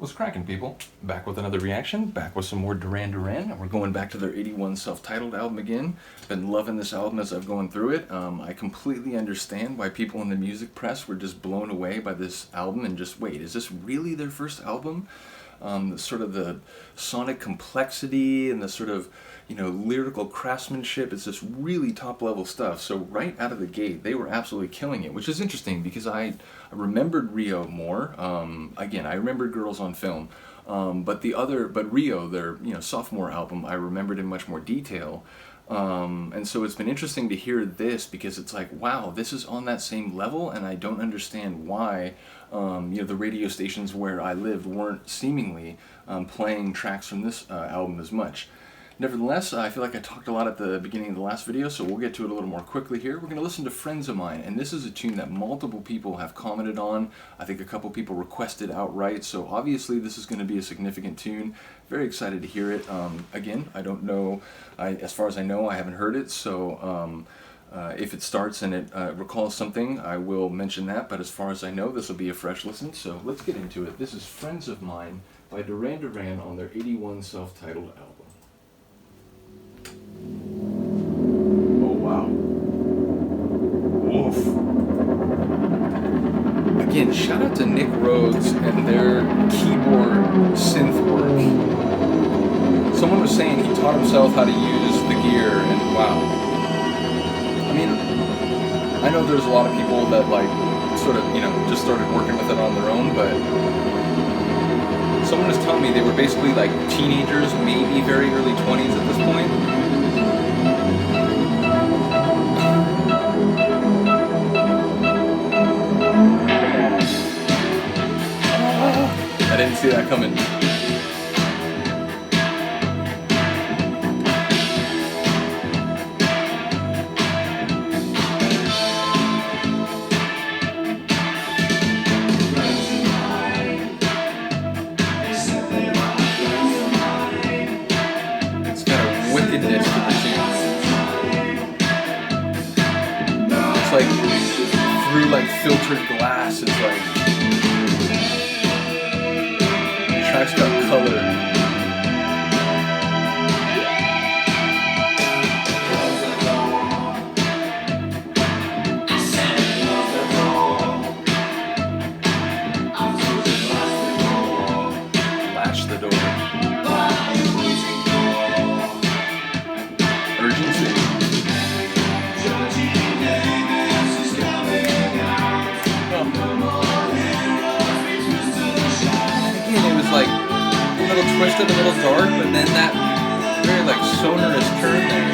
What's cracking, people? Back with another reaction, back with some more Duran Duran, and we're going back to their 81 self-titled album again. Been loving this album as I've gone through it. I completely understand why people in the music press were just blown away by this album and just, wait, is this really their first album? Sort of the sonic complexity and the sort of, lyrical craftsmanship, it's just really top-level stuff. So right out of the gate, they were absolutely killing it, which is interesting because I remembered Rio more. Again, I remembered Girls on Film, but Rio, their sophomore album, I remembered in much more detail. And so it's been interesting to hear this because it's like, wow, this is on that same level, and I don't understand why the radio stations where I lived weren't seemingly playing tracks from this album as much. Nevertheless, I feel like I talked a lot at the beginning of the last video, so we'll get to it a little more quickly here. We're going to listen to Friends of Mine, and this is a tune that multiple people have commented on. I think a couple people requested outright, so obviously this is going to be a significant tune. Very excited to hear it. Again, I don't know, as far as I know, I haven't heard it, so if it starts and it recalls something, I will mention that, but as far as I know, this will be a fresh listen, so let's get into it. This is Friends of Mine by Duran Duran on their 81 self-titled album. Oh wow. Woof. Again, shout out to Nick Rhodes and their keyboard synth work. Someone was saying he taught himself how to use the gear, and wow. I mean, I know there's a lot of people that sort of, just started working with it on their own, but someone was telling me they were basically like teenagers, maybe very early 20s at this point. I didn't see that coming. It's got a wickedness to the tune. It's like through filtered glass. It's like track's got color. Latch the door. Urgency. Like a little twisted, a little dark, but then that very sonorous turn there.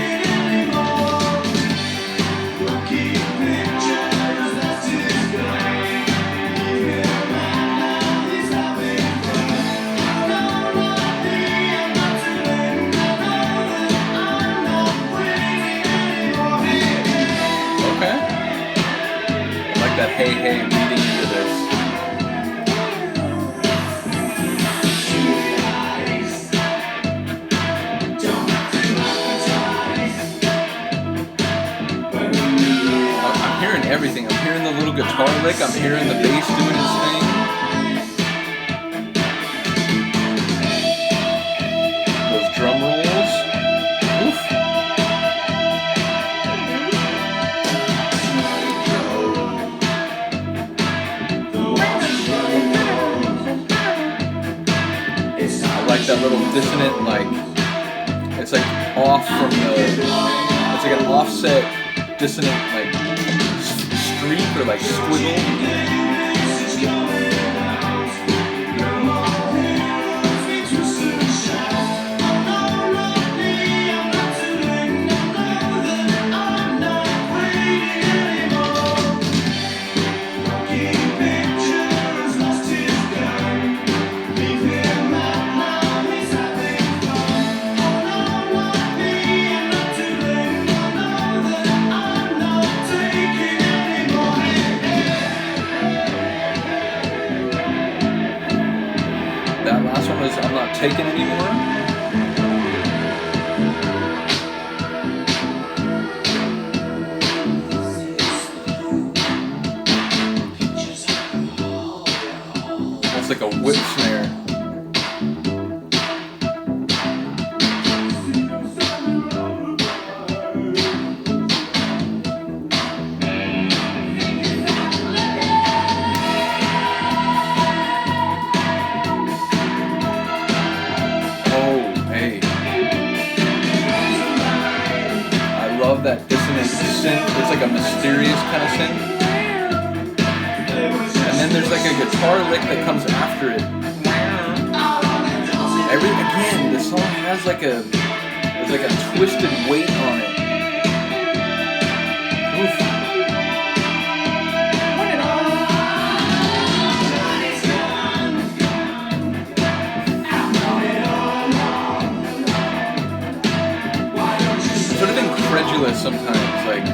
Okay. I like that hey hey leading into this. Everything. I'm hearing the little guitar lick, I'm hearing the bass doing its thing. Those drum rolls. Oof. I like that little dissonant, it's off from it's like an offset dissonant, streak or squiggle. That last one was I'm Not Taken Anymore. That's like a whip snare. that dissonant synth. It's like a mysterious kind of synth. And then there's like a guitar lick that comes after it. Again, the song has like a twisted weight on it. Oof. Sort of incredulous sometimes, like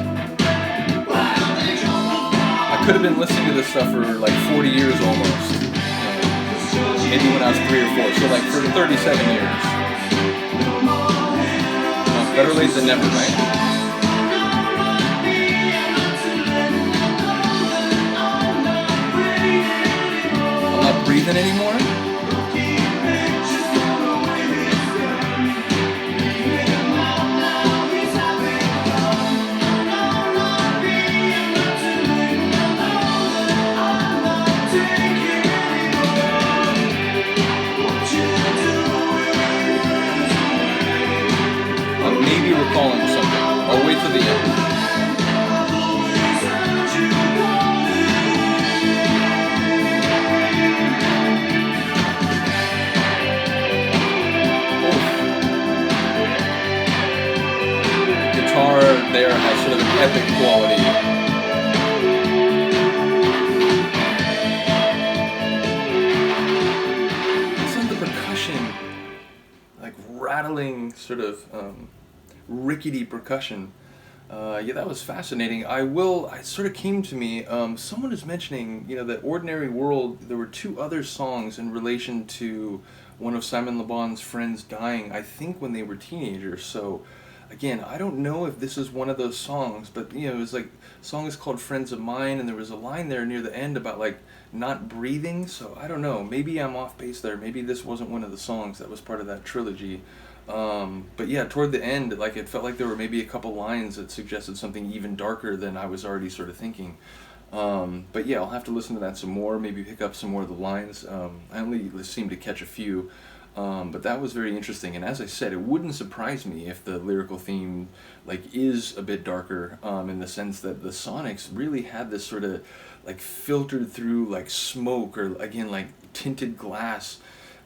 I could have been listening to this stuff for like 40 years almost. Maybe when I was 3 or 4, so like for 37 years. Better late than never, right? I'm not breathing anymore? Maybe recalling something. I'll wait till the end. Guitar there has sort of an epic quality. Listen to the percussion, like rattling sort of rickety percussion. Yeah, that was fascinating. It sort of came to me, someone is mentioning, that Ordinary World, there were 2 other songs in relation to one of Simon Le Bon's friends dying, I think when they were teenagers. So again, I don't know if this is one of those songs, but it was like, the song is called Friends of Mine, and there was a line there near the end about like not breathing, so I don't know, maybe I'm off base there, maybe this wasn't one of the songs that was part of that trilogy. But yeah, toward the end, like it felt like there were maybe a couple lines that suggested something even darker than I was already sort of thinking. But yeah, I'll have to listen to that some more, maybe pick up some more of the lines. I only seem to catch a few, but that was very interesting. And as I said, it wouldn't surprise me if the lyrical theme like is a bit darker, in the sense that the Sonics really had this sort of like filtered through like smoke, or again like tinted glass.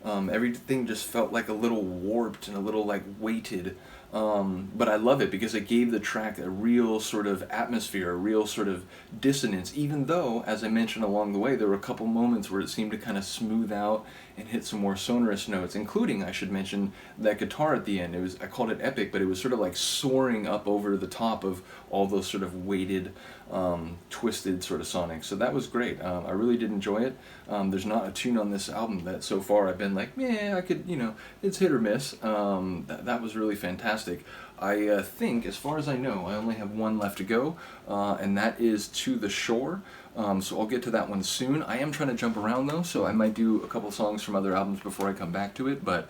Everything just felt like a little warped and a little like weighted, but I love it because it gave the track a real sort of atmosphere, a real sort of dissonance, even though, as I mentioned along the way, there were a couple moments where it seemed to kind of smooth out and hit some more sonorous notes, including, I should mention, that guitar at the end. I called it epic, but it was sort of like soaring up over the top of all those sort of weighted, twisted sort of sonics. So that was great. I really did enjoy it. There's not a tune on this album that so far I've been like, yeah, I could, it's hit or miss. That was really fantastic. I think, as far as I know, I only have one left to go, and that is To the Shore. So I'll get to that one soon. I am trying to jump around though, so I might do a couple songs from other albums before I come back to it. But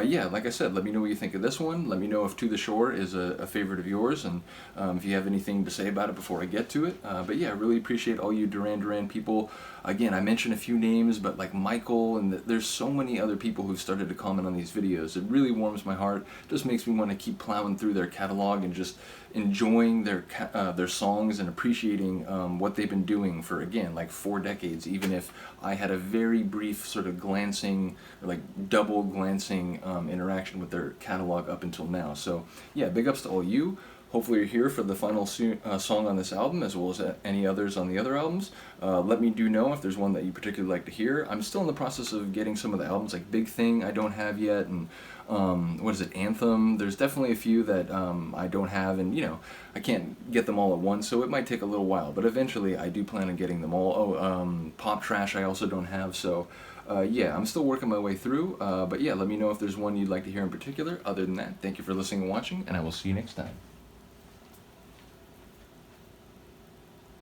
yeah, like I said, let me know what you think of this one. Let me know if To the Shore is a favorite of yours, and if you have anything to say about it before I get to it. But yeah, I really appreciate all you Duran Duran people. Again, I mentioned a few names, but like Michael, and there's so many other people who've started to comment on these videos. It really warms my heart. Just makes me want to keep plowing through their catalog and just enjoying their songs and appreciating what they've been doing for, again, like 4 decades, even if I had a very brief sort of glancing, or like double glancing interaction with their catalog up until now. So yeah, big ups to all you. Hopefully you're here for the final song on this album, as well as any others on the other albums. Let me know if there's one that you particularly like to hear. I'm still in the process of getting some of the albums, like Big Thing I don't have yet, and what is it, Anthem. There's definitely a few that I don't have, and I can't get them all at once, so it might take a little while, but eventually I do plan on getting them all. Pop Trash I also don't have, so yeah, I'm still working my way through, but yeah, let me know if there's one you'd like to hear in particular. Other than that, thank you for listening and watching, and I will see you next time.